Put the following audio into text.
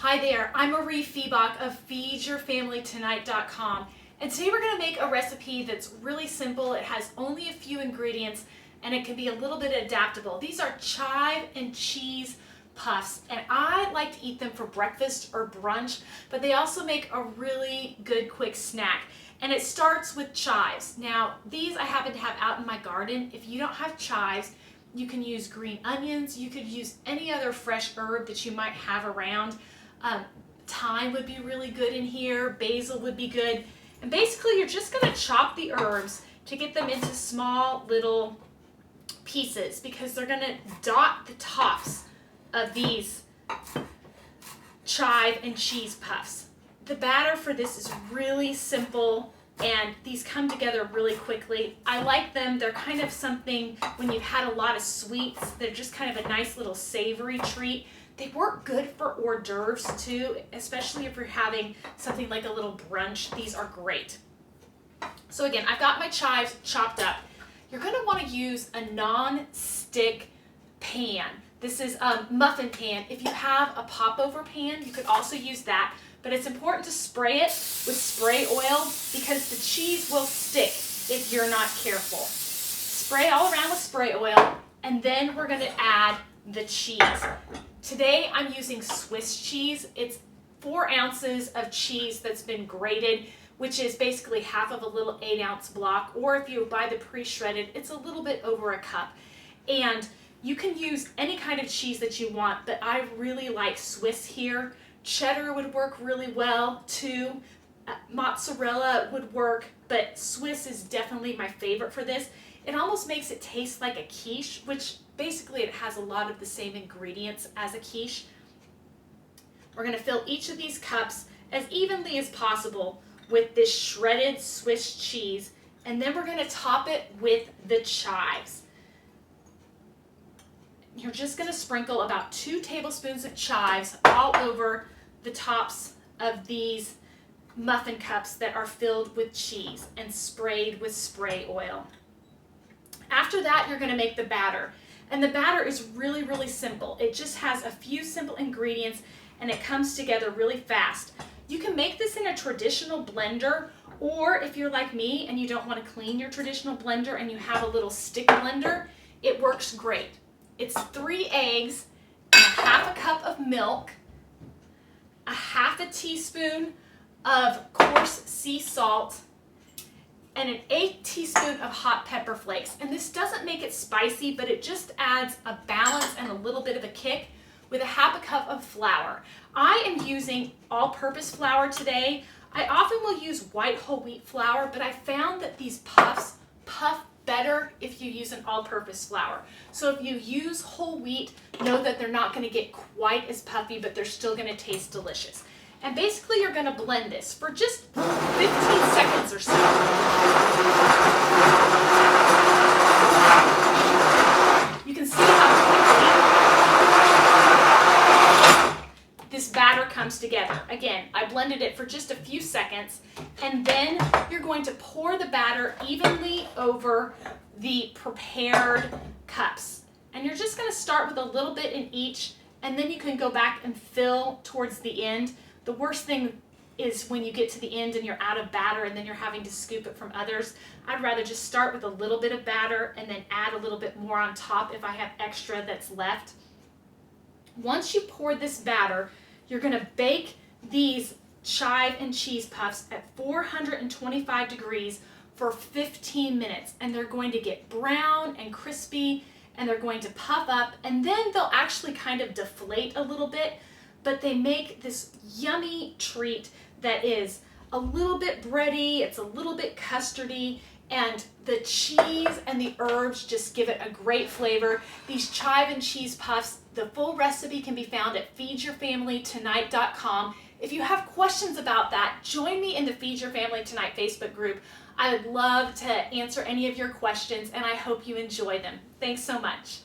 Hi there, I'm Mariefiebach of feedyourfamilytonight.com, and today we're going to make a recipe that's really simple. It has only a few ingredients and it can be a little bit adaptable. These are chive and cheese puffs, and I like to eat them for breakfast or brunch, but they also make a really good quick snack. And it starts with chives. Now, these I happen to have out in my garden. If you don't have chives, you can use green onions. You could use any other fresh herb that you might have around. Thyme would be really good in here. Basil would be good. And basically, you're just going to chop the herbs to get them into small little pieces because they're going to dot the tops of these chive and cheese puffs. The batter for this is really simple, and these come together really quickly. I like them. They're kind of something when you've had a lot of sweets. They're just kind of a nice little savory treat. They work good for hors d'oeuvres too, especially if you're having something like a little brunch. These are great. So again, I've got my chives chopped up. You're going to want to use a non-stick pan. This is a muffin pan. If you have a popover pan, you could also use that. But it's important to spray it with spray oil because the cheese will stick if you're not careful. Spray all around with spray oil, and then we're going to add the cheese. Today I'm using Swiss cheese. It's 4 ounces of cheese that's been grated, which is basically half of a little 8-ounce block, or if you buy the pre-shredded, it's a little bit over a cup. And you can use any kind of cheese that you want, but I really like Swiss here. Cheddar would work really well too. Mozzarella would work, but Swiss is definitely my favorite for this. It almost makes it taste like a quiche, which basically it has a lot of the same ingredients as a quiche. We're going to fill each of these cups as evenly as possible with this shredded Swiss cheese, and then we're going to top it with the chives. You're just going to sprinkle about 2 tablespoons of chives all over the tops of these muffin cups that are filled with cheese and sprayed with spray oil. After that, you're going to make the batter. And the batter is really, really simple. It just has a few simple ingredients and it comes together really fast. You can make this in a traditional blender, or if you're like me and you don't want to clean your traditional blender and you have a little stick blender, it works great. It's 3 eggs and a half a cup of milk, a half a teaspoon of coarse sea salt, and an 1/8 teaspoon of hot pepper flakes. And this doesn't make it spicy, but it just adds a balance and a little bit of a kick with a half a cup of flour. I am using all-purpose flour today. I often will use white whole wheat flour, but I found that these puffs puff better if you use an all-purpose flour. So if you use whole wheat, know that they're not going to get quite as puffy, but they're still going to taste delicious. And basically you're going to blend this for just 15 seconds or so. You can see how quickly this batter comes together. Again, I blended it for just a few seconds, and then you're going to pour the batter evenly over the prepared cups. And you're just going to start with a little bit in each, and then you can go back and fill towards the end. The worst thing is when you get to the end and you're out of batter and then you're having to scoop it from others. I'd rather just start with a little bit of batter and then add a little bit more on top if I have extra that's left. Once you pour this batter, you're going to bake these chive and cheese puffs at 425 degrees for 15 minutes. And they're going to get brown and crispy, and they're going to puff up, and then they'll actually kind of deflate a little bit. But they make this yummy treat that is a little bit bready, it's a little bit custardy, and the cheese and the herbs just give it a great flavor. These chive and cheese puffs, the full recipe can be found at feedyourfamilytonight.com. If you have questions about that, join me in the Feed Your Family Tonight Facebook group. I would love to answer any of your questions, and I hope you enjoy them. Thanks so much.